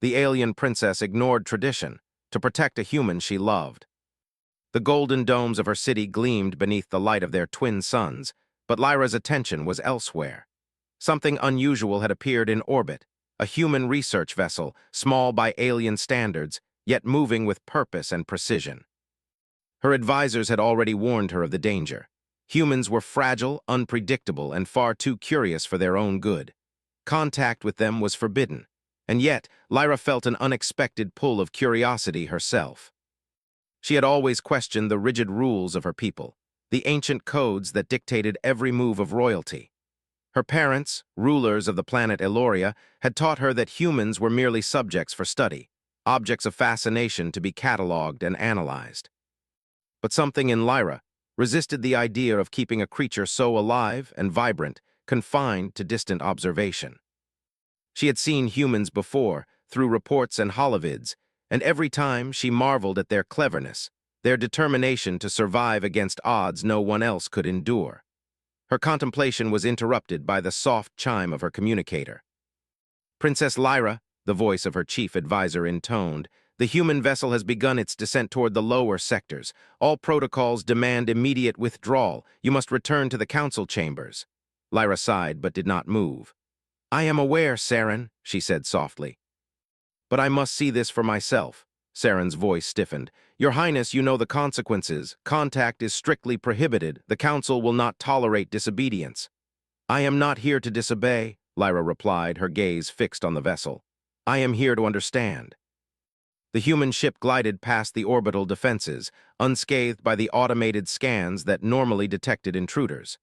The alien princess ignored tradition to protect a human she loved. The golden domes of her city gleamed beneath the light of their twin suns, but Lyra's attention was elsewhere. Something unusual had appeared in orbit, a human research vessel, small by alien standards, yet moving with purpose and precision. Her advisors had already warned her of the danger. Humans were fragile, unpredictable, and far too curious for their own good. Contact with them was forbidden, and yet Lyra felt an unexpected pull of curiosity herself. She had always questioned the rigid rules of her people, the ancient codes that dictated every move of royalty. Her parents, rulers of the planet Eloria, had taught her that humans were merely subjects for study, objects of fascination to be catalogued and analyzed. But something in Lyra resisted the idea of keeping a creature so alive and vibrant, confined to distant observation. She had seen humans before, through reports and holovids, and every time she marveled at their cleverness, their determination to survive against odds no one else could endure. Her contemplation was interrupted by the soft chime of her communicator. "Princess Lyra," the voice of her chief advisor intoned, "the human vessel has begun its descent toward the lower sectors. All protocols demand immediate withdrawal. You must return to the council chambers." Lyra sighed but did not move. "I am aware, Saren," she said softly. "But I must see this for myself." Saren's voice stiffened. "Your Highness, you know the consequences. Contact is strictly prohibited. The Council will not tolerate disobedience." "I am not here to disobey," Lyra replied, her gaze fixed on the vessel. "I am here to understand." The human ship glided past the orbital defenses, unscathed by the automated scans that normally detected intruders.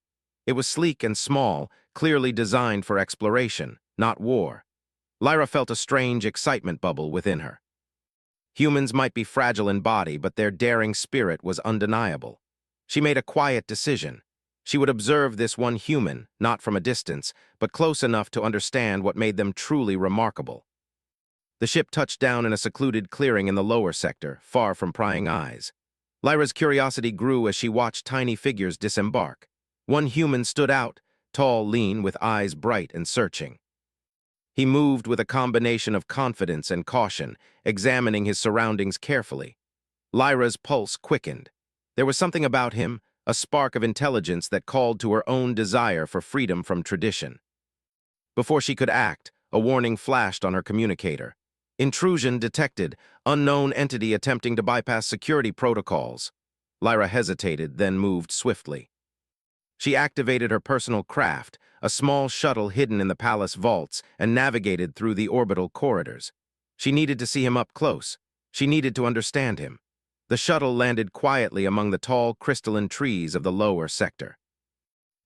It was sleek and small, clearly designed for exploration, not war. Lyra felt a strange excitement bubble within her. Humans might be fragile in body, but their daring spirit was undeniable. She made a quiet decision. She would observe this one human, not from a distance, but close enough to understand what made them truly remarkable. The ship touched down in a secluded clearing in the lower sector, far from prying eyes. Lyra's curiosity grew as she watched tiny figures disembark. One human stood out, tall, lean, with eyes bright and searching. He moved with a combination of confidence and caution, examining his surroundings carefully. Lyra's pulse quickened. There was something about him, a spark of intelligence that called to her own desire for freedom from tradition. Before she could act, a warning flashed on her communicator. "Intrusion detected. Unknown entity attempting to bypass security protocols." Lyra hesitated, then moved swiftly. She activated her personal craft, a small shuttle hidden in the palace vaults, and navigated through the orbital corridors. She needed to see him up close. She needed to understand him. The shuttle landed quietly among the tall crystalline trees of the lower sector.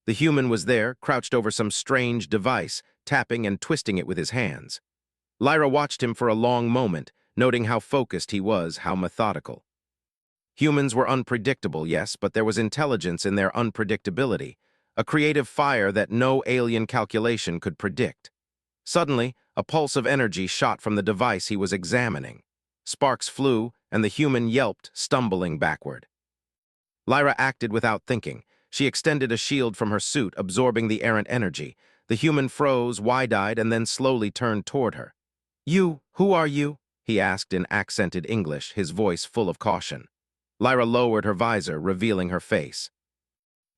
The human was there, crouched over some strange device, tapping and twisting it with his hands. Lyra watched him for a long moment, noting how focused he was, how methodical. Humans were unpredictable, yes, but there was intelligence in their unpredictability, a creative fire that no alien calculation could predict. Suddenly, a pulse of energy shot from the device he was examining. Sparks flew, and the human yelped, stumbling backward. Lyra acted without thinking. She extended a shield from her suit, absorbing the errant energy. The human froze, wide-eyed, and then slowly turned toward her. "Who are you?" he asked in accented English, his voice full of caution. Lyra lowered her visor, revealing her face.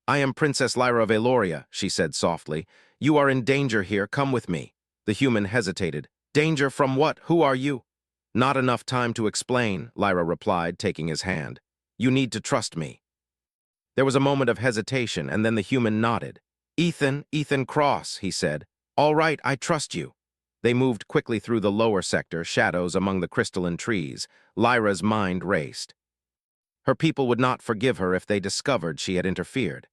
"I am Princess Lyra of Eloria," she said softly. "You are in danger here. Come with me." The human hesitated. "Danger from what? Who are you?" "Not enough time to explain," Lyra replied, taking his hand. "You need to trust me." There was a moment of hesitation, and then the human nodded. Ethan Cross," he said. "All right, I trust you." They moved quickly through the lower sector, shadows among the crystalline trees. Lyra's mind raced. Her people would not forgive her if they discovered she had interfered.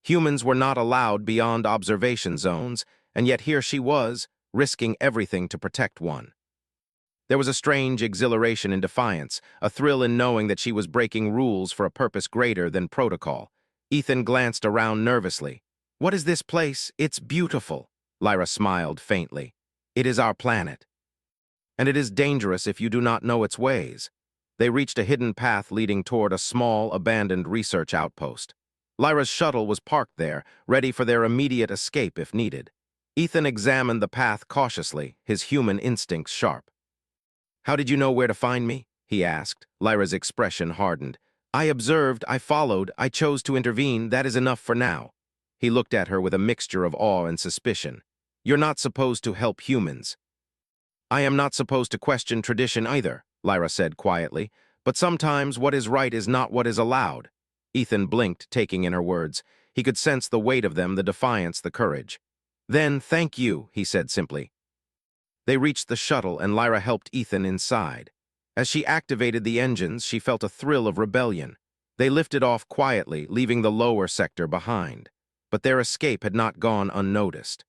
Humans were not allowed beyond observation zones, and yet here she was, risking everything to protect one. There was a strange exhilaration in defiance, a thrill in knowing that she was breaking rules for a purpose greater than protocol. Ethan glanced around nervously. "What is this place? It's beautiful." Lyra smiled faintly. "It is our planet. And it is dangerous if you do not know its ways." They reached a hidden path leading toward a small, abandoned research outpost. Lyra's shuttle was parked there, ready for their immediate escape if needed. Ethan examined the path cautiously, his human instincts sharp. How did you know where to find me? He asked. Lyra's expression hardened. I observed, I followed, I chose to intervene, that is enough for now. He looked at her with a mixture of awe and suspicion. You're not supposed to help humans. I am not supposed to question tradition either, Lyra said quietly, but sometimes what is right is not what is allowed. Ethan blinked, taking in her words. He could sense the weight of them, the defiance, the courage. Then, thank you, he said simply. They reached the shuttle and Lyra helped Ethan inside. As she activated the engines, she felt a thrill of rebellion. They lifted off quietly, leaving the lower sector behind. But their escape had not gone unnoticed.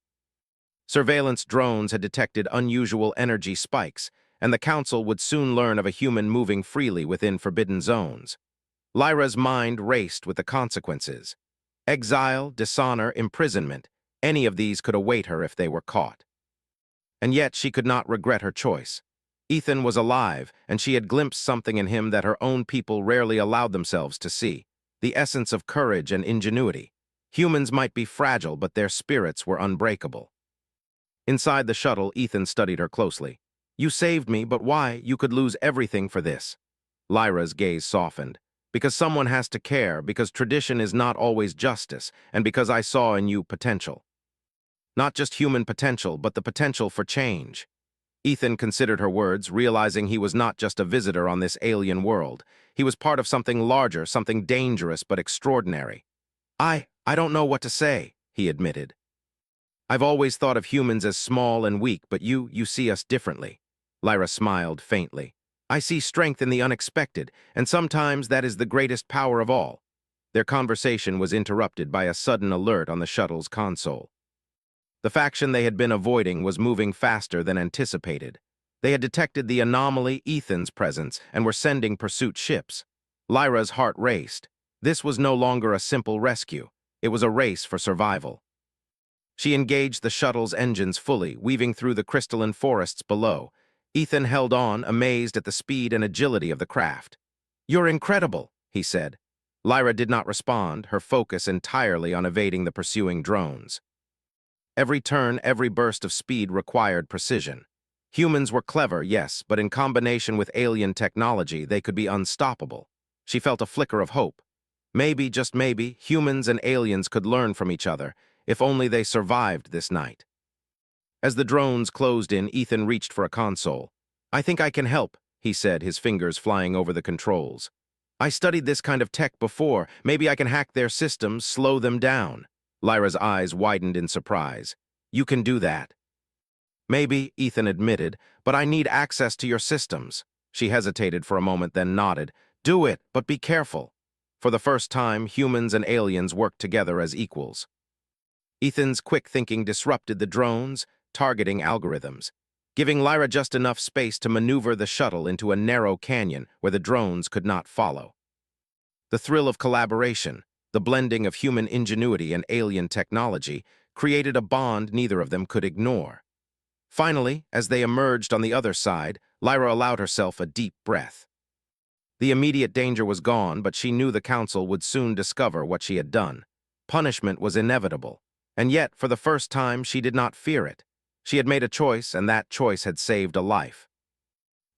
Surveillance drones had detected unusual energy spikes, and the Council would soon learn of a human moving freely within forbidden zones. Lyra's mind raced with the consequences. Exile, dishonor, imprisonment, any of these could await her if they were caught. And yet she could not regret her choice. Ethan was alive, and she had glimpsed something in him that her own people rarely allowed themselves to see, the essence of courage and ingenuity. Humans might be fragile, but their spirits were unbreakable. Inside the shuttle, Ethan studied her closely. You saved me, but why? You could lose everything for this. Lyra's gaze softened. Because someone has to care, because tradition is not always justice, and because I saw in you potential. Not just human potential, but the potential for change. Ethan considered her words, realizing he was not just a visitor on this alien world. He was part of something larger, something dangerous but extraordinary. I don't know what to say, he admitted. I've always thought of humans as small and weak, but you see us differently. Lyra smiled faintly. I see strength in the unexpected, and sometimes that is the greatest power of all. Their conversation was interrupted by a sudden alert on the shuttle's console. The faction they had been avoiding was moving faster than anticipated. They had detected the anomaly, Ethan's presence, and were sending pursuit ships. Lyra's heart raced. This was no longer a simple rescue. It was a race for survival. She engaged the shuttle's engines fully, weaving through the crystalline forests below. Ethan held on, amazed at the speed and agility of the craft. You're incredible, he said. Lyra did not respond, her focus entirely on evading the pursuing drones. Every turn, every burst of speed required precision. Humans were clever, yes, but in combination with alien technology, they could be unstoppable. She felt a flicker of hope. Maybe, just maybe, humans and aliens could learn from each other, if only they survived this night. As the drones closed in, Ethan reached for a console. I think I can help, he said, his fingers flying over the controls. I studied this kind of tech before. Maybe I can hack their systems, slow them down. Lyra's eyes widened in surprise. You can do that. Maybe, Ethan admitted, but I need access to your systems. She hesitated for a moment, then nodded. Do it, but be careful. For the first time, humans and aliens worked together as equals. Ethan's quick thinking disrupted the drones, targeting algorithms, giving Lyra just enough space to maneuver the shuttle into a narrow canyon where the drones could not follow. The thrill of collaboration, the blending of human ingenuity and alien technology, created a bond neither of them could ignore. Finally, as they emerged on the other side, Lyra allowed herself a deep breath. The immediate danger was gone, but she knew the Council would soon discover what she had done. Punishment was inevitable, and yet, for the first time, she did not fear it. She had made a choice, and that choice had saved a life.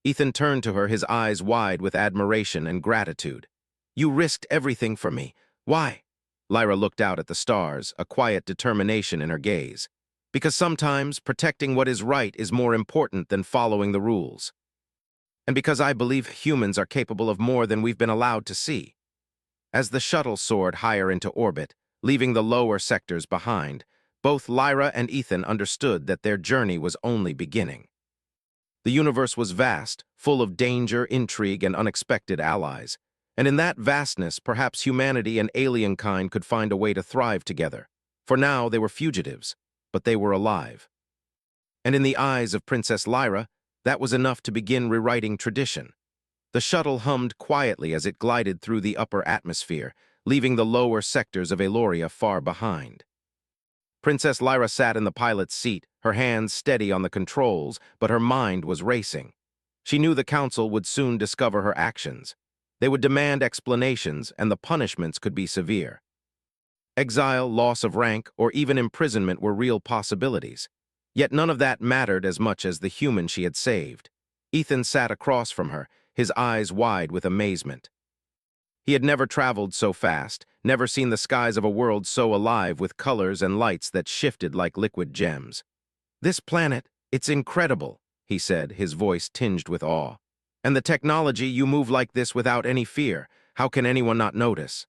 Ethan turned to her, his eyes wide with admiration and gratitude. You risked everything for me. Why? Lyra looked out at the stars, a quiet determination in her gaze. Because sometimes protecting what is right is more important than following the rules. And because I believe humans are capable of more than we've been allowed to see. As the shuttle soared higher into orbit, leaving the lower sectors behind, both Lyra and Ethan understood that their journey was only beginning. The universe was vast, full of danger, intrigue, and unexpected allies. And in that vastness, perhaps humanity and alien kind could find a way to thrive together. For now, they were fugitives, but they were alive. And in the eyes of Princess Lyra, that was enough to begin rewriting tradition. The shuttle hummed quietly as it glided through the upper atmosphere, leaving the lower sectors of Eloria far behind. Princess Lyra sat in the pilot's seat, her hands steady on the controls, but her mind was racing. She knew the Council would soon discover her actions. They would demand explanations, and the punishments could be severe. Exile, loss of rank, or even imprisonment were real possibilities. Yet none of that mattered as much as the human she had saved. Ethan sat across from her, his eyes wide with amazement. He had never traveled so fast, never seen the skies of a world so alive with colors and lights that shifted like liquid gems. "This planet, it's incredible," he said, his voice tinged with awe. "And the technology, you move like this without any fear. How can anyone not notice?"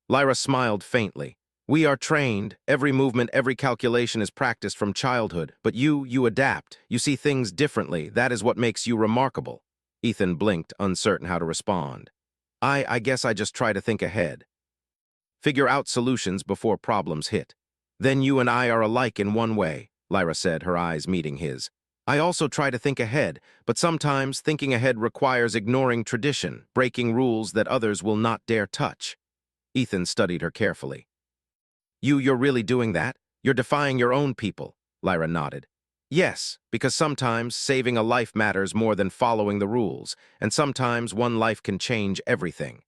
Lyra smiled faintly. "We are trained. Every movement, every calculation is practiced from childhood. But you adapt. You see things differently. That is what makes you remarkable." Ethan blinked, uncertain how to respond. I guess I just try to think ahead. Figure out solutions before problems hit. Then you and I are alike in one way," Lyra said, her eyes meeting his. "I also try to think ahead, but sometimes thinking ahead requires ignoring tradition, breaking rules that others will not dare touch." Ethan studied her carefully. You're really doing that? You're defying your own people," Lyra nodded. "Yes, because sometimes saving a life matters more than following the rules, and sometimes one life can change everything."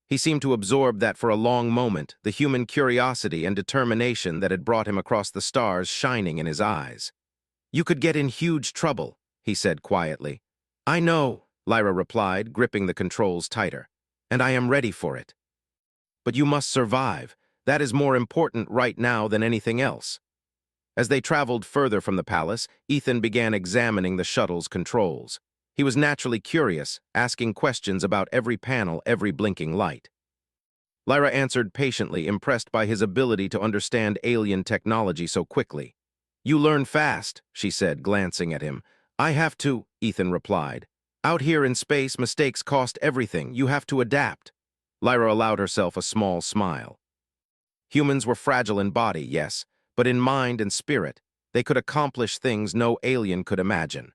He seemed to absorb that for a long moment, the human curiosity and determination that had brought him across the stars shining in his eyes. "You could get in huge trouble," he said quietly. "I know," Lyra replied, gripping the controls tighter, "and I am ready for it. But you must survive. That is more important right now than anything else." As they traveled further from the palace, Ethan began examining the shuttle's controls. He was naturally curious, asking questions about every panel, every blinking light. Lyra answered patiently, impressed by his ability to understand alien technology so quickly. "You learn fast," she said, glancing at him. "I have to," Ethan replied. "Out here in space, mistakes cost everything. You have to adapt." Lyra allowed herself a small smile. Humans were fragile in body, yes, but in mind and spirit, they could accomplish things no alien could imagine.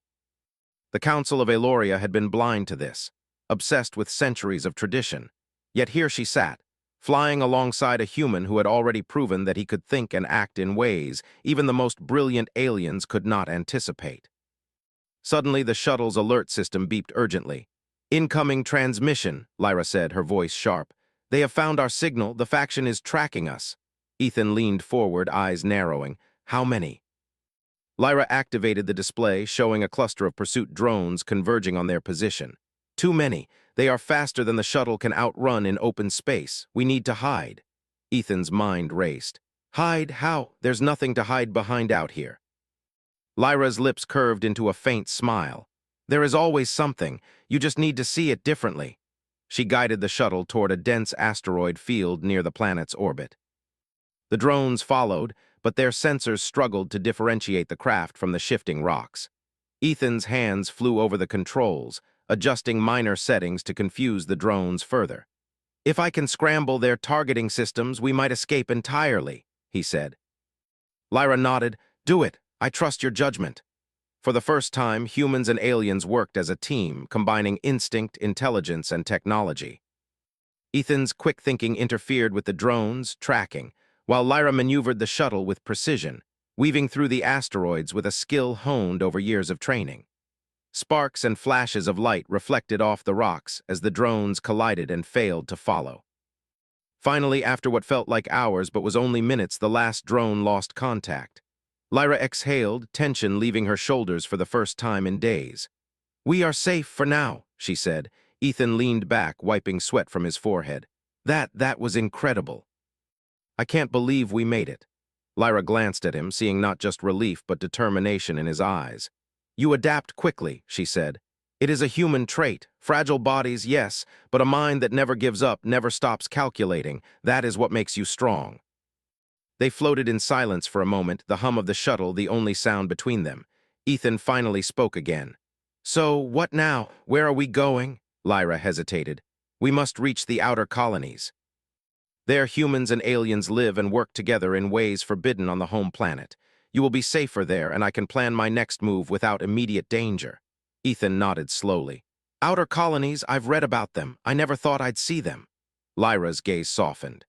The Council of Eloria had been blind to this, obsessed with centuries of tradition. Yet here she sat, flying alongside a human who had already proven that he could think and act in ways even the most brilliant aliens could not anticipate. Suddenly, the shuttle's alert system beeped urgently. "Incoming transmission," Lyra said, her voice sharp. "They have found our signal. The faction is tracking us." Ethan leaned forward, eyes narrowing. "How many?" Lyra activated the display, showing a cluster of pursuit drones converging on their position. "Too many. They are faster than the shuttle can outrun in open space. We need to hide." Ethan's mind raced. "Hide? How? There's nothing to hide behind out here." Lyra's lips curved into a faint smile. "There is always something. You just need to see it differently." She guided the shuttle toward a dense asteroid field near the planet's orbit. The drones followed, but their sensors struggled to differentiate the craft from the shifting rocks. Ethan's hands flew over the controls, adjusting minor settings to confuse the drones further. "If I can scramble their targeting systems, we might escape entirely," he said. Lyra nodded. "Do it. I trust your judgment." For the first time, humans and aliens worked as a team, combining instinct, intelligence, and technology. Ethan's quick thinking interfered with the drones, tracking, while Lyra maneuvered the shuttle with precision, weaving through the asteroids with a skill honed over years of training. Sparks and flashes of light reflected off the rocks as the drones collided and failed to follow. Finally, after what felt like hours but was only minutes, the last drone lost contact. Lyra exhaled, tension leaving her shoulders for the first time in days. "We are safe for now," she said. Ethan leaned back, wiping sweat from his forehead. That was incredible." "I can't believe we made it." Lyra glanced at him, seeing not just relief but determination in his eyes. "You adapt quickly," she said. "It is a human trait. Fragile bodies, yes, but a mind that never gives up, never stops calculating. That is what makes you strong." They floated in silence for a moment, the hum of the shuttle the only sound between them. Ethan finally spoke again. "So, what now? Where are we going?" Lyra hesitated. "We must reach the outer colonies. There humans and aliens live and work together in ways forbidden on the home planet. You will be safer there, and I can plan my next move without immediate danger." Ethan nodded slowly. "Outer colonies, I've read about them. I never thought I'd see them." Lyra's gaze softened.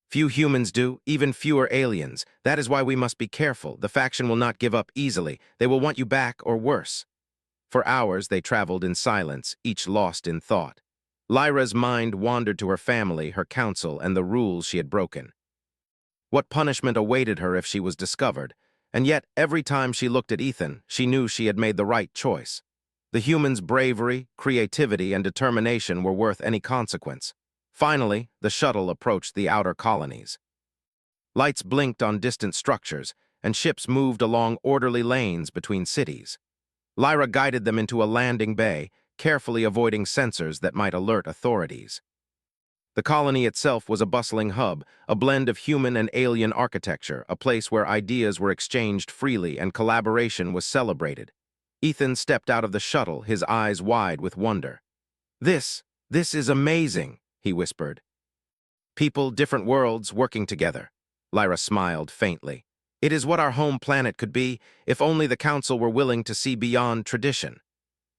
"Few humans do, even fewer aliens. That is why we must be careful. The faction will not give up easily. They will want you back or worse." For hours they traveled in silence, each lost in thought. Lyra's mind wandered to her family, her council, and the rules she had broken. What punishment awaited her if she was discovered? And yet, every time she looked at Ethan, she knew she had made the right choice. The humans' bravery, creativity, and determination were worth any consequence. Finally, the shuttle approached the outer colonies. Lights blinked on distant structures, and ships moved along orderly lanes between cities. Lyra guided them into a landing bay, carefully avoiding sensors that might alert authorities. The colony itself was a bustling hub, a blend of human and alien architecture, a place where ideas were exchanged freely and collaboration was celebrated. Ethan stepped out of the shuttle, his eyes wide with wonder. This is amazing," he whispered. "People, different worlds, working together." Lyra smiled faintly. "It is what our home planet could be, if only the Council were willing to see beyond tradition."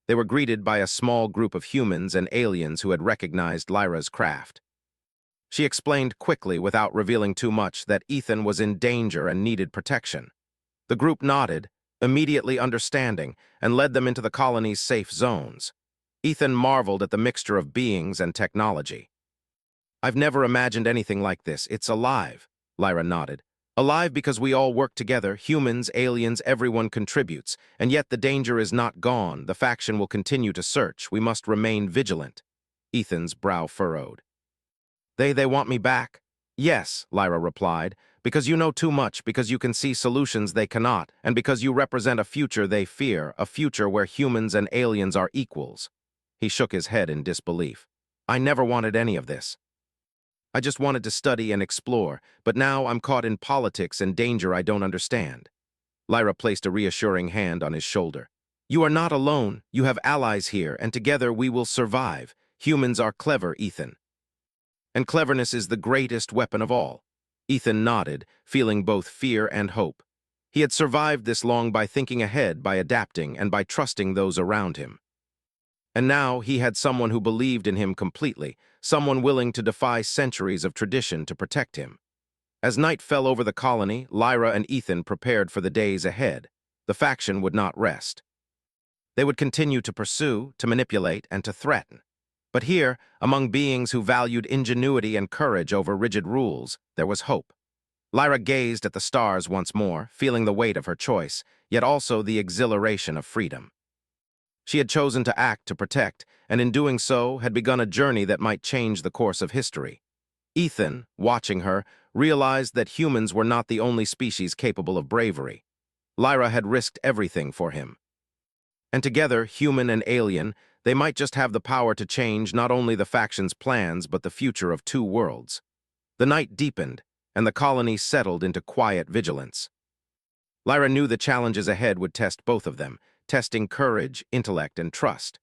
They were greeted by a small group of humans and aliens who had recognized Lyra's craft. She explained quickly, without revealing too much, that Ethan was in danger and needed protection. The group nodded, immediately understanding, and led them into the colony's safe zones. Ethan marveled at the mixture of beings and technology. "I've never imagined anything like this. It's alive," Lyra nodded. "Alive because we all work together, humans, aliens, everyone contributes, and yet the danger is not gone. The faction will continue to search. We must remain vigilant." Ethan's brow furrowed. They want me back?" "Yes," Lyra replied, "because you know too much, because you can see solutions they cannot, and because you represent a future they fear, a future where humans and aliens are equals." He shook his head in disbelief. "I never wanted any of this. I just wanted to study and explore, but now I'm caught in politics and danger I don't understand." Lyra placed a reassuring hand on his shoulder. "You are not alone. You have allies here, and together we will survive. Humans are clever, Ethan. And cleverness is the greatest weapon of all." Ethan nodded, feeling both fear and hope. He had survived this long by thinking ahead, by adapting, and by trusting those around him. And now he had someone who believed in him completely, someone willing to defy centuries of tradition to protect him. As night fell over the colony, Lyra and Ethan prepared for the days ahead. The faction would not rest. They would continue to pursue, to manipulate, and to threaten. But here, among beings who valued ingenuity and courage over rigid rules, there was hope. Lyra gazed at the stars once more, feeling the weight of her choice, yet also the exhilaration of freedom. She had chosen to act to protect, and in doing so had begun a journey that might change the course of history. Ethan, watching her, realized that humans were not the only species capable of bravery. Lyra had risked everything for him. And together, human and alien, they might just have the power to change not only the faction's plans but the future of two worlds. The night deepened, and the colony settled into quiet vigilance. Lyra knew the challenges ahead would test both of them, testing courage, intellect, and trust.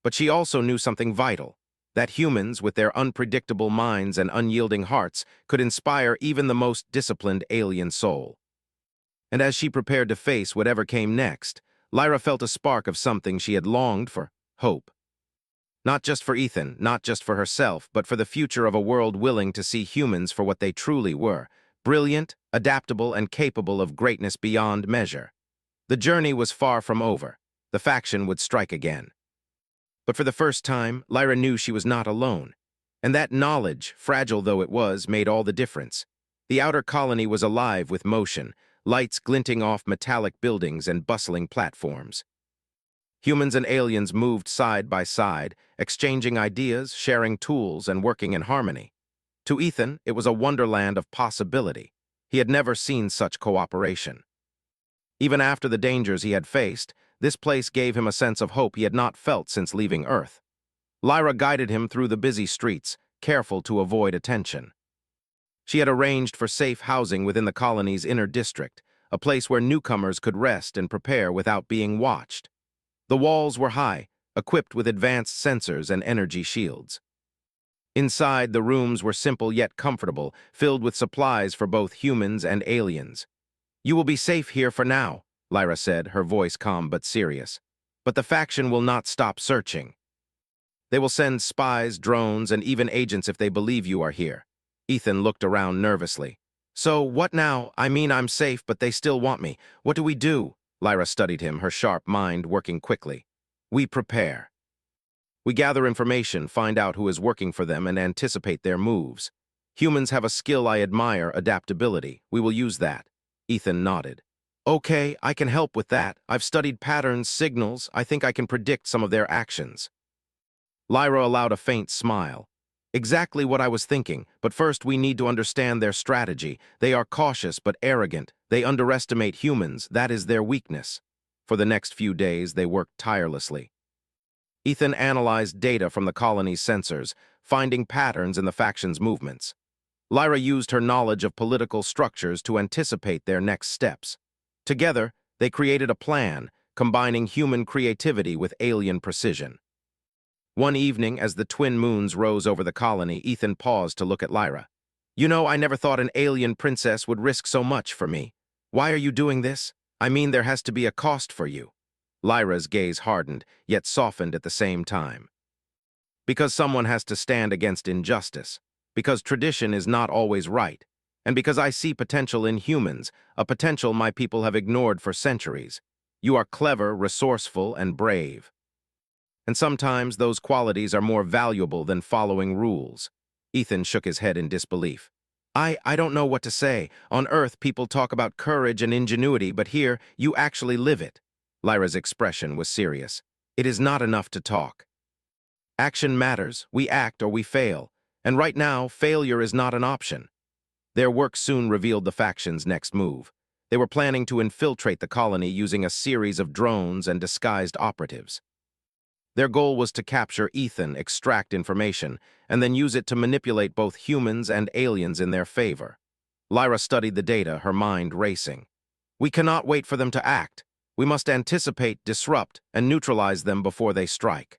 But she also knew something vital, that humans, with their unpredictable minds and unyielding hearts, could inspire even the most disciplined alien soul. And as she prepared to face whatever came next, Lyra felt a spark of something she had longed for: hope. Not just for Ethan, not just for herself, but for the future of a world willing to see humans for what they truly were: brilliant, adaptable, and capable of greatness beyond measure. The journey was far from over. The faction would strike again. But for the first time, Lyra knew she was not alone. And that knowledge, fragile though it was, made all the difference. The outer colony was alive with motion, lights glinting off metallic buildings and bustling platforms. Humans and aliens moved side by side, exchanging ideas, sharing tools, and working in harmony. To Ethan, it was a wonderland of possibility. He had never seen such cooperation. Even after the dangers he had faced, this place gave him a sense of hope he had not felt since leaving Earth. Lyra guided him through the busy streets, careful to avoid attention. She had arranged for safe housing within the colony's inner district, a place where newcomers could rest and prepare without being watched. The walls were high, equipped with advanced sensors and energy shields. Inside, the rooms were simple yet comfortable, filled with supplies for both humans and aliens. "You will be safe here for now," Lyra said, her voice calm but serious. "But the faction will not stop searching. They will send spies, drones, and even agents if they believe you are here." Ethan looked around nervously. "So, what now? I mean, I'm safe, but they still want me. What do we do?" Lyra studied him, her sharp mind working quickly. "We prepare. We gather information, find out who is working for them, and anticipate their moves. Humans have a skill I admire: adaptability. We will use that." Ethan nodded. Okay, I can help with that. I've studied patterns, signals. I think I can predict some of their actions. Lyra allowed a faint smile. Exactly what I was thinking, but first we need to understand their strategy. They are cautious but arrogant. They underestimate humans. That is their weakness. For the next few days, they worked tirelessly. Ethan analyzed data from the colony's sensors, finding patterns in the faction's movements. Lyra used her knowledge of political structures to anticipate their next steps. Together, they created a plan, combining human creativity with alien precision. One evening, as the twin moons rose over the colony, Ethan paused to look at Lyra. You know, I never thought an alien princess would risk so much for me. Why are you doing this? I mean, there has to be a cost for you. Lyra's gaze hardened, yet softened at the same time. Because someone has to stand against injustice. Because tradition is not always right. And because I see potential in humans, a potential my people have ignored for centuries. You are clever, resourceful, and brave. And sometimes those qualities are more valuable than following rules. Ethan shook his head in disbelief. I don't know what to say. On Earth, people talk about courage and ingenuity, but here, you actually live it. Lyra's expression was serious. It is not enough to talk. Action matters. We act or we fail. And right now, failure is not an option. Their work soon revealed the faction's next move. They were planning to infiltrate the colony using a series of drones and disguised operatives. Their goal was to capture Ethan, extract information, and then use it to manipulate both humans and aliens in their favor. Lyra studied the data, her mind racing. We cannot wait for them to act. We must anticipate, disrupt, and neutralize them before they strike.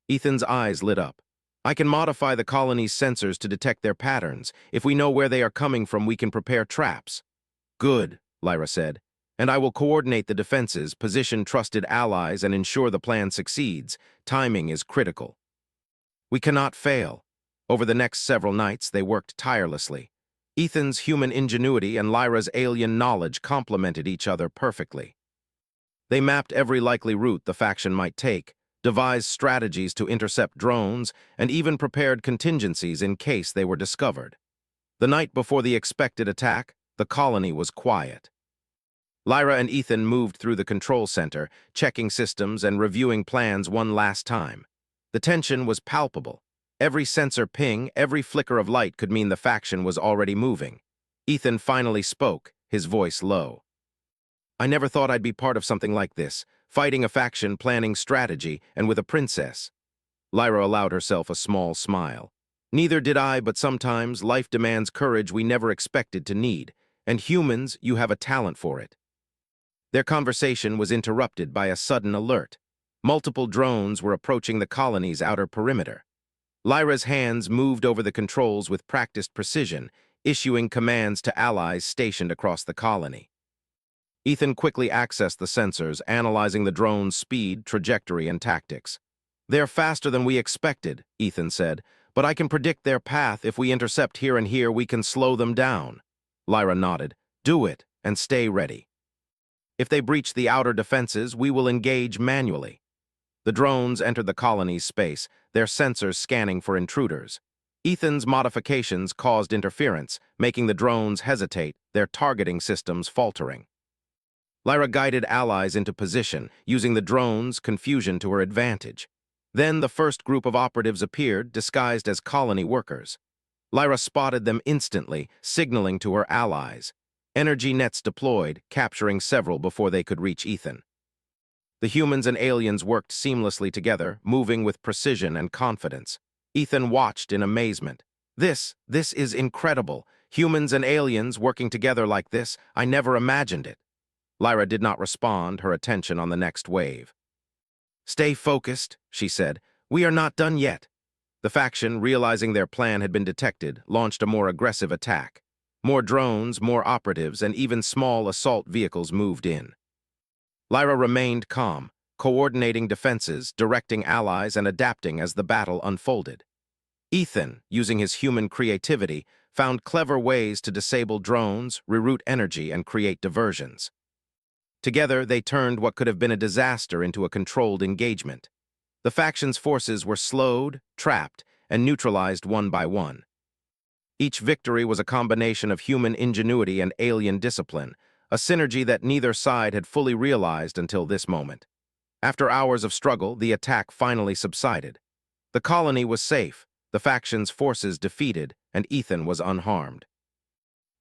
Ethan's eyes lit up. I can modify the colony's sensors to detect their patterns. If we know where they are coming from, we can prepare traps. Good, Lyra said. And I will coordinate the defenses, position trusted allies, and ensure the plan succeeds. Timing is critical. We cannot fail. Over the next several nights, they worked tirelessly. Ethan's human ingenuity and Lyra's alien knowledge complemented each other perfectly. They mapped every likely route the faction might take, devised strategies to intercept drones, and even prepared contingencies in case they were discovered. The night before the expected attack, the colony was quiet. Lyra and Ethan moved through the control center, checking systems and reviewing plans one last time. The tension was palpable. Every sensor ping, every flicker of light could mean the faction was already moving. Ethan finally spoke, his voice low. I never thought I'd be part of something like this, fighting a faction, planning strategy, and with a princess. Lyra allowed herself a small smile. Neither did I, but sometimes life demands courage we never expected to need, and humans, you have a talent for it. Their conversation was interrupted by a sudden alert. Multiple drones were approaching the colony's outer perimeter. Lyra's hands moved over the controls with practiced precision, issuing commands to allies stationed across the colony. Ethan quickly accessed the sensors, analyzing the drone's speed, trajectory, and tactics. They're faster than we expected, Ethan said, but I can predict their path. If we intercept here and here, we can slow them down. Lyra nodded. Do it, and stay ready. If they breach the outer defenses, we will engage manually. The drones entered the colony's space, their sensors scanning for intruders. Ethan's modifications caused interference, making the drones hesitate, their targeting systems faltering. Lyra guided allies into position, using the drones' confusion to her advantage. Then the first group of operatives appeared, disguised as colony workers. Lyra spotted them instantly, signaling to her allies. Energy nets deployed, capturing several before they could reach Ethan. The humans and aliens worked seamlessly together, moving with precision and confidence. Ethan watched in amazement. This is incredible. Humans and aliens working together like this, I never imagined it. Lyra did not respond, her attention on the next wave. Stay focused, she said. We are not done yet. The faction, realizing their plan had been detected, launched a more aggressive attack. More drones, more operatives, and even small assault vehicles moved in. Lyra remained calm, coordinating defenses, directing allies, and adapting as the battle unfolded. Ethan, using his human creativity, found clever ways to disable drones, reroute energy, and create diversions. Together, they turned what could have been a disaster into a controlled engagement. The faction's forces were slowed, trapped, and neutralized one by one. Each victory was a combination of human ingenuity and alien discipline, a synergy that neither side had fully realized until this moment. After hours of struggle, the attack finally subsided. The colony was safe, the faction's forces defeated, and Ethan was unharmed.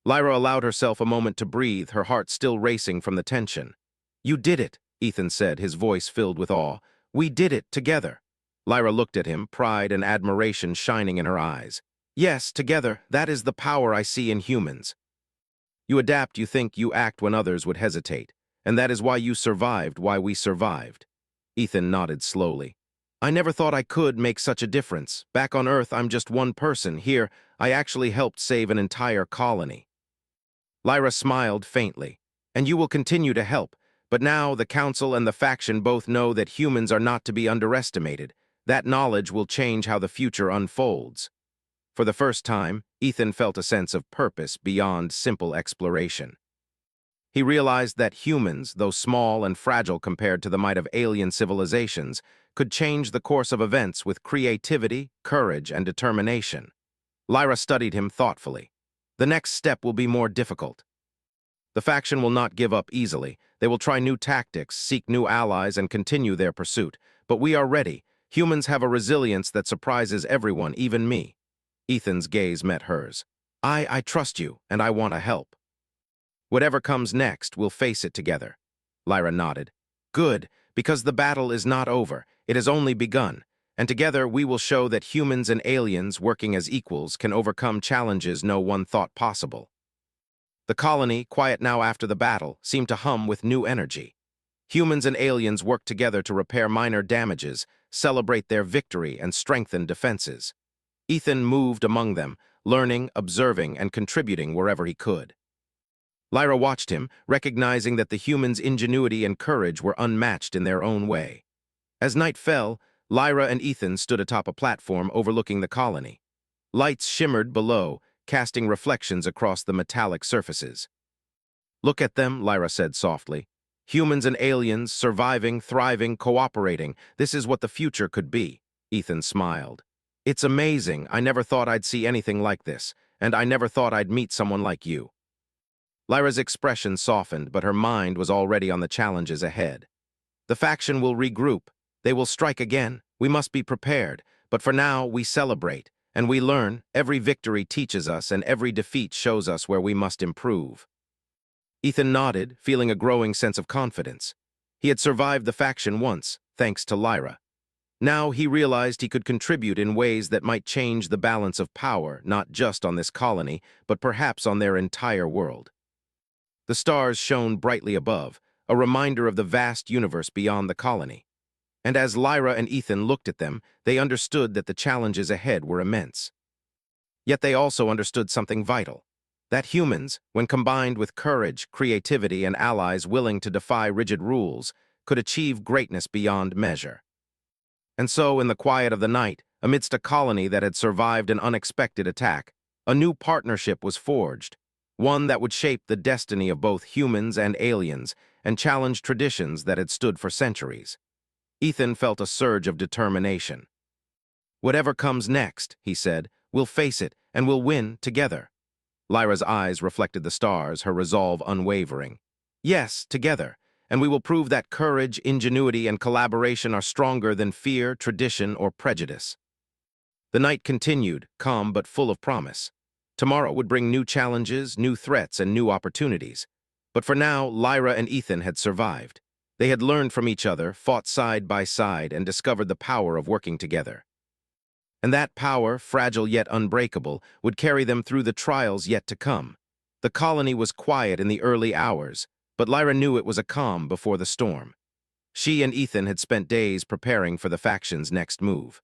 Lyra allowed herself a moment to breathe, her heart still racing from the tension. "You did it," Ethan said, his voice filled with awe. "We did it together." Lyra looked at him, pride and admiration shining in her eyes. "Yes, together, that is the power I see in humans. You adapt, you think, you act when others would hesitate. And that is why you survived, why we survived." Ethan nodded slowly. "I never thought I could make such a difference. Back on Earth, I'm just one person. Here, I actually helped save an entire colony." Lyra smiled faintly. "And you will continue to help. But now the Council and the faction both know that humans are not to be underestimated. That knowledge will change how the future unfolds." For the first time, Ethan felt a sense of purpose beyond simple exploration. He realized that humans, though small and fragile compared to the might of alien civilizations, could change the course of events with creativity, courage, and determination. Lyra studied him thoughtfully. "The next step will be more difficult. The faction will not give up easily. They will try new tactics, seek new allies, and continue their pursuit. But we are ready. Humans have a resilience that surprises everyone, even me." Ethan's gaze met hers. I trust you, and I want to help." "Whatever comes next, we'll face it together." Lyra nodded. "Good, because the battle is not over. It has only begun. And together we will show that humans and aliens, working as equals, can overcome challenges no one thought possible." The colony, quiet now after the battle, seemed to hum with new energy. Humans and aliens worked together to repair minor damages, celebrate their victory, and strengthen defenses. Ethan moved among them, learning, observing, and contributing wherever he could. Lyra watched him, recognizing that the humans' ingenuity and courage were unmatched in their own way. As night fell, Lyra and Ethan stood atop a platform overlooking the colony. Lights shimmered below, casting reflections across the metallic surfaces. "Look at them," Lyra said softly. "Humans and aliens, surviving, thriving, cooperating. This is what the future could be." Ethan smiled. "It's amazing. I never thought I'd see anything like this, and I never thought I'd meet someone like you." Lyra's expression softened, but her mind was already on the challenges ahead. "The faction will regroup. They will strike again. We must be prepared. But for now, we celebrate, and we learn. Every victory teaches us, and every defeat shows us where we must improve." Ethan nodded, feeling a growing sense of confidence. He had survived the faction once, thanks to Lyra. Now he realized he could contribute in ways that might change the balance of power, not just on this colony, but perhaps on their entire world. The stars shone brightly above, a reminder of the vast universe beyond the colony. And as Lyra and Ethan looked at them, they understood that the challenges ahead were immense. Yet they also understood something vital: that humans, when combined with courage, creativity, and allies willing to defy rigid rules, could achieve greatness beyond measure. And so, in the quiet of the night, amidst a colony that had survived an unexpected attack, a new partnership was forged, one that would shape the destiny of both humans and aliens and challenge traditions that had stood for centuries. Ethan felt a surge of determination. "Whatever comes next," he said, "we'll face it, and we'll win together." Lyra's eyes reflected the stars, her resolve unwavering. "Yes, together. And we will prove that courage, ingenuity, and collaboration are stronger than fear, tradition, or prejudice." The night continued, calm but full of promise. Tomorrow would bring new challenges, new threats, and new opportunities. But for now, Lyra and Ethan had survived. They had learned from each other, fought side by side, and discovered the power of working together. And that power, fragile yet unbreakable, would carry them through the trials yet to come. The colony was quiet in the early hours, but Lyra knew it was a calm before the storm. She and Ethan had spent days preparing for the faction's next move.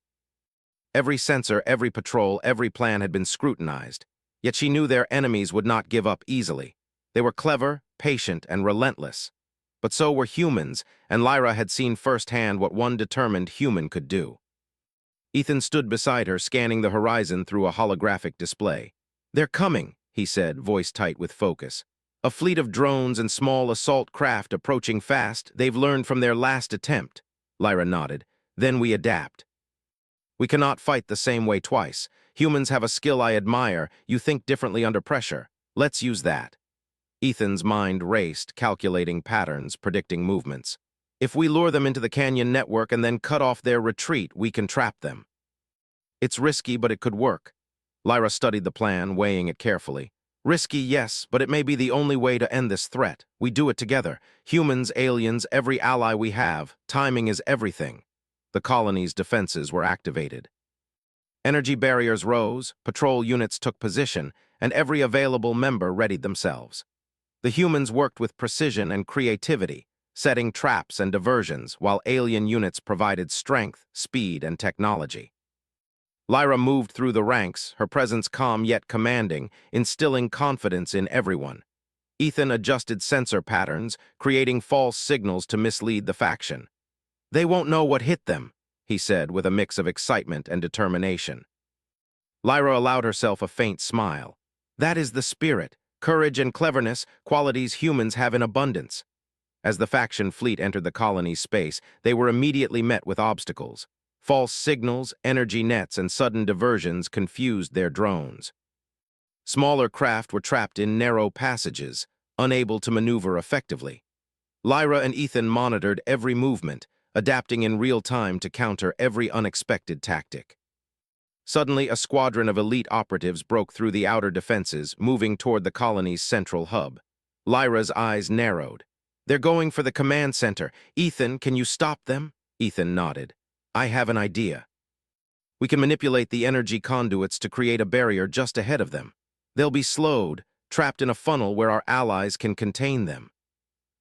Every sensor, every patrol, every plan had been scrutinized, yet she knew their enemies would not give up easily. They were clever, patient, and relentless. But so were humans, and Lyra had seen firsthand what one determined human could do. Ethan stood beside her, scanning the horizon through a holographic display. "They're coming," he said, voice tight with focus. "A fleet of drones and small assault craft approaching fast. They've learned from their last attempt." Lyra nodded. "Then we adapt. We cannot fight the same way twice. Humans have a skill I admire. You think differently under pressure. Let's use that." Ethan's mind raced, calculating patterns, predicting movements. If we lure them into the canyon network and then cut off their retreat, we can trap them. It's risky, but it could work. Lyra studied the plan, weighing it carefully. Risky, yes, but it may be the only way to end this threat. We do it together. Humans, aliens, every ally we have. Timing is everything. The colony's defenses were activated. Energy barriers rose, patrol units took position, and every available member readied themselves. The humans worked with precision and creativity, setting traps and diversions, while alien units provided strength, speed, and technology. Lyra moved through the ranks, her presence calm yet commanding, instilling confidence in everyone. Ethan adjusted sensor patterns, creating false signals to mislead the faction. "They won't know what hit them," he said with a mix of excitement and determination. Lyra allowed herself a faint smile. That is the spirit, courage and cleverness, qualities humans have in abundance. As the faction fleet entered the colony's space, they were immediately met with obstacles. False signals, energy nets, and sudden diversions confused their drones. Smaller craft were trapped in narrow passages, unable to maneuver effectively. Lyra and Ethan monitored every movement, adapting in real time to counter every unexpected tactic. Suddenly, a squadron of elite operatives broke through the outer defenses, moving toward the colony's central hub. Lyra's eyes narrowed. "They're going for the command center. Ethan, can you stop them?" Ethan nodded. "I have an idea. We can manipulate the energy conduits to create a barrier just ahead of them. They'll be slowed, trapped in a funnel where our allies can contain them."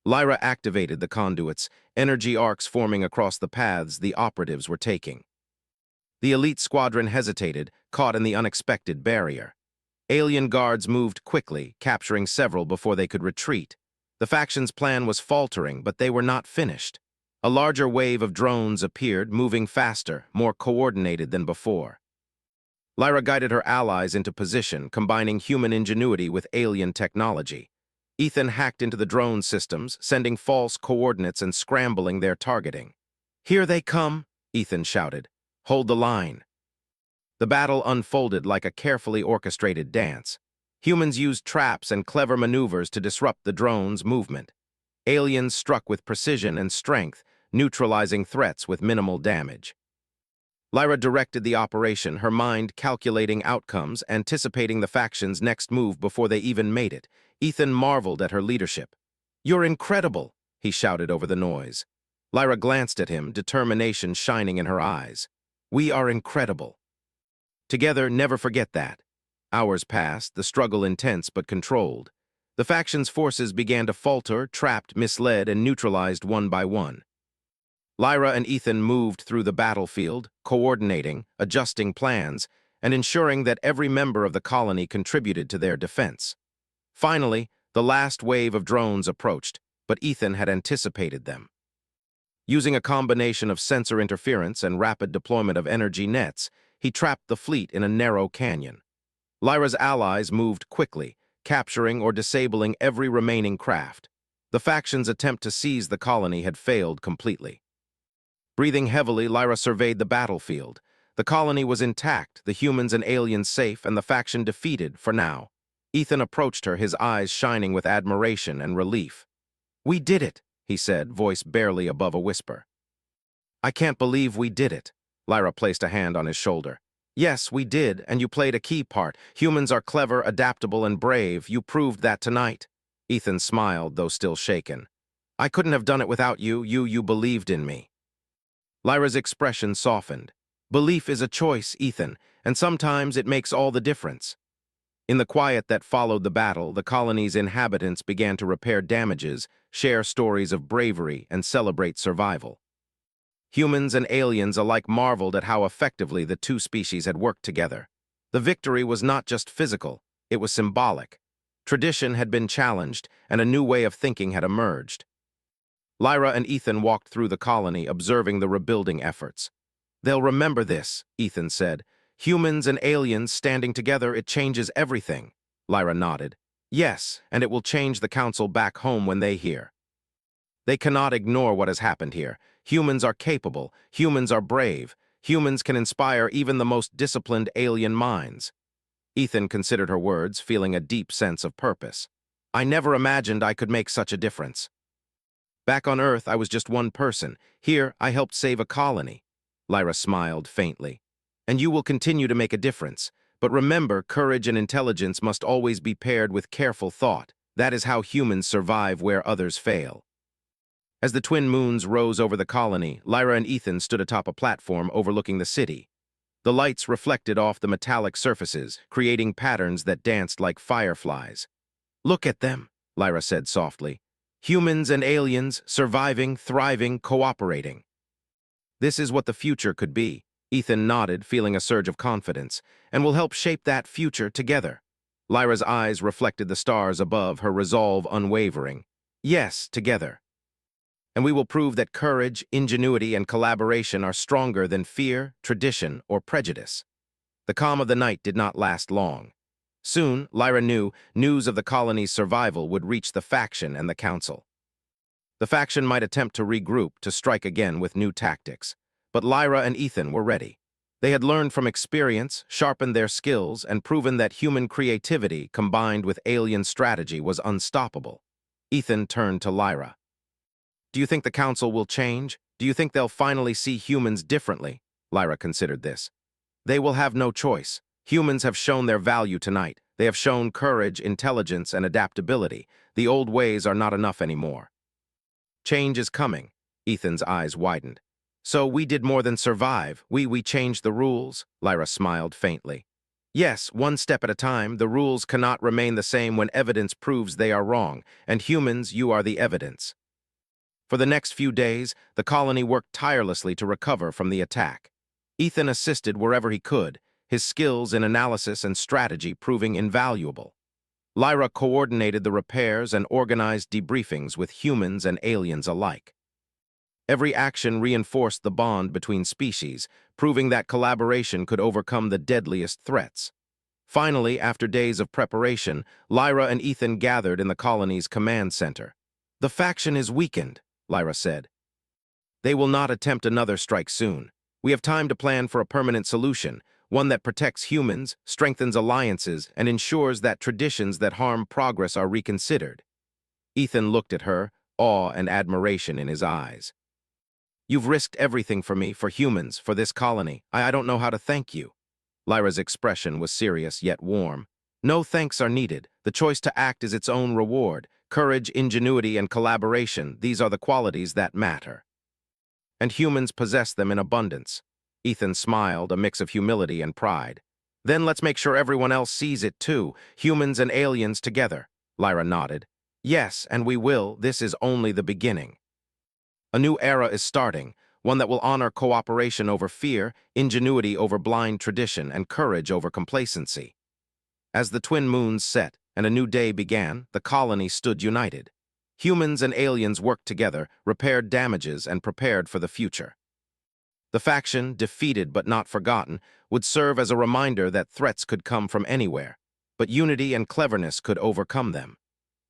Lyra activated the conduits, energy arcs forming across the paths the operatives were taking. The elite squadron hesitated, caught in the unexpected barrier. Alien guards moved quickly, capturing several before they could retreat. The faction's plan was faltering, but they were not finished. A larger wave of drones appeared, moving faster, more coordinated than before. Lyra guided her allies into position, combining human ingenuity with alien technology. Ethan hacked into the drone systems, sending false coordinates and scrambling their targeting. "Here they come," Ethan shouted. "Hold the line." The battle unfolded like a carefully orchestrated dance. Humans used traps and clever maneuvers to disrupt the drones' movement. Aliens struck with precision and strength, neutralizing threats with minimal damage. Lyra directed the operation, her mind calculating outcomes, anticipating the faction's next move before they even made it. Ethan marveled at her leadership. "You're incredible," he shouted over the noise. Lyra glanced at him, determination shining in her eyes. "We are incredible." Together, never forget that. Hours passed, the struggle intense but controlled. The faction's forces began to falter, trapped, misled, and neutralized one by one. Lyra and Ethan moved through the battlefield, coordinating, adjusting plans, and ensuring that every member of the colony contributed to their defense. Finally, the last wave of drones approached, but Ethan had anticipated them. Using a combination of sensor interference and rapid deployment of energy nets, he trapped the fleet in a narrow canyon. Lyra's allies moved quickly, capturing or disabling every remaining craft. The faction's attempt to seize the colony had failed completely. Breathing heavily, Lyra surveyed the battlefield. The colony was intact, the humans and aliens safe, and the faction defeated for now. Ethan approached her, his eyes shining with admiration and relief. "We did it," he said, voice barely above a whisper. "I can't believe we did it." Lyra placed a hand on his shoulder. "Yes, we did, and you played a key part. Humans are clever, adaptable, and brave. You proved that tonight." Ethan smiled, though still shaken. "I couldn't have done it without you. You believed in me." Lyra's expression softened. "Belief is a choice, Ethan, and sometimes it makes all the difference." In the quiet that followed the battle, the colony's inhabitants began to repair damages, share stories of bravery, and celebrate survival. Humans and aliens alike marveled at how effectively the two species had worked together. The victory was not just physical, it was symbolic. Tradition had been challenged, and a new way of thinking had emerged. Lyra and Ethan walked through the colony, observing the rebuilding efforts. "They'll remember this," Ethan said. "Humans and aliens standing together, it changes everything." Lyra nodded. "Yes, and it will change the council back home when they hear. They cannot ignore what has happened here. Humans are capable, humans are brave, humans can inspire even the most disciplined alien minds." Ethan considered her words, feeling a deep sense of purpose. I never imagined I could make such a difference. Back on Earth, I was just one person. Here, I helped save a colony. Lyra smiled faintly. And you will continue to make a difference. But remember, courage and intelligence must always be paired with careful thought. That is how humans survive where others fail. As the twin moons rose over the colony, Lyra and Ethan stood atop a platform overlooking the city. The lights reflected off the metallic surfaces, creating patterns that danced like fireflies. "Look at them," Lyra said softly. "Humans and aliens, surviving, thriving, cooperating." "This is what the future could be," Ethan nodded, feeling a surge of confidence, "and we'll help shape that future together." Lyra's eyes reflected the stars above, her resolve unwavering. "Yes, together. And we will prove that courage, ingenuity, and collaboration are stronger than fear, tradition, or prejudice." The calm of the night did not last long. Soon, Lyra knew, news of the colony's survival would reach the faction and the council. The faction might attempt to regroup, to strike again with new tactics. But Lyra and Ethan were ready. They had learned from experience, sharpened their skills, and proven that human creativity combined with alien strategy was unstoppable. Ethan turned to Lyra. "Do you think the council will change? Do you think they'll finally see humans differently?" Lyra considered this. "They will have no choice. Humans have shown their value tonight. They have shown courage, intelligence, and adaptability. The old ways are not enough anymore." "Change is coming." Ethan's eyes widened. "So we did more than survive. We changed the rules," Lyra smiled faintly. "Yes, one step at a time. The rules cannot remain the same when evidence proves they are wrong, and humans, you are the evidence." For the next few days, the colony worked tirelessly to recover from the attack. Ethan assisted wherever he could, his skills in analysis and strategy proving invaluable. Lyra coordinated the repairs and organized debriefings with humans and aliens alike. Every action reinforced the bond between species, proving that collaboration could overcome the deadliest threats. Finally, after days of preparation, Lyra and Ethan gathered in the colony's command center. "The faction is weakened," Lyra said. "They will not attempt another strike soon. We have time to plan for a permanent solution, one that protects humans, strengthens alliances, and ensures that traditions that harm progress are reconsidered." Ethan looked at her, awe and admiration in his eyes. "You've risked everything for me, for humans, for this colony. I don't know how to thank you." Lyra's expression was serious yet warm. "No thanks are needed. The choice to act is its own reward. Courage, ingenuity, and collaboration, these are the qualities that matter. And humans possess them in abundance." Ethan smiled, a mix of humility and pride. "Then let's make sure everyone else sees it too, humans and aliens together." Lyra nodded. "Yes, and we will. This is only the beginning. A new era is starting, one that will honor cooperation over fear, ingenuity over blind tradition, and courage over complacency." As the twin moons set and a new day began, the colony stood united. Humans and aliens worked together, repaired damages, and prepared for the future. The faction, defeated but not forgotten, would serve as a reminder that threats could come from anywhere, but unity and cleverness could overcome them.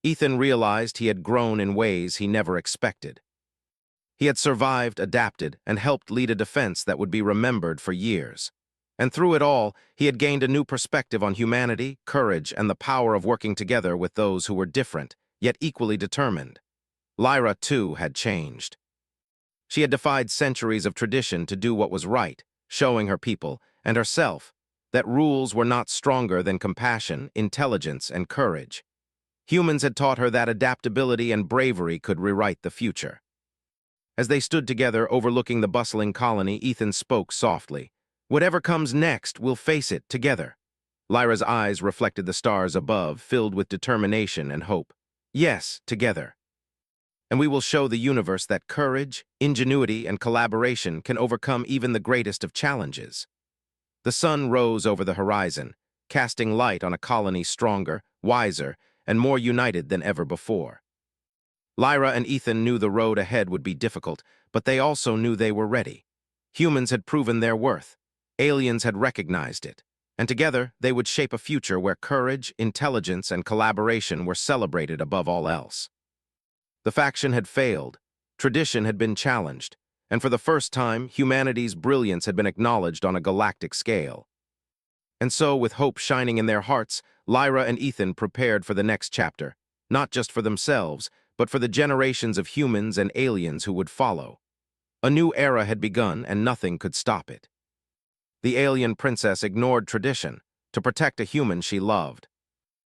Ethan realized he had grown in ways he never expected. He had survived, adapted, and helped lead a defense that would be remembered for years. And through it all, he had gained a new perspective on humanity, courage, and the power of working together with those who were different, yet equally determined. Lyra, too, had changed. She had defied centuries of tradition to do what was right, showing her people, and herself, that rules were not stronger than compassion, intelligence, and courage. Humans had taught her that adaptability and bravery could rewrite the future. As they stood together overlooking the bustling colony, Ethan spoke softly. "Whatever comes next, we'll face it together." Lyra's eyes reflected the stars above, filled with determination and hope. "Yes, together. And we will show the universe that courage, ingenuity, and collaboration can overcome even the greatest of challenges." The sun rose over the horizon, casting light on a colony stronger, wiser, and more united than ever before. Lyra and Ethan knew the road ahead would be difficult, but they also knew they were ready. Humans had proven their worth. Aliens had recognized it. And together, they would shape a future where courage, intelligence, and collaboration were celebrated above all else. The faction had failed. Tradition had been challenged. And for the first time, humanity's brilliance had been acknowledged on a galactic scale. And so, with hope shining in their hearts, Lyra and Ethan prepared for the next chapter, not just for themselves, but for the generations of humans and aliens who would follow. A new era had begun, and nothing could stop it. The alien princess ignored tradition to protect a human she loved.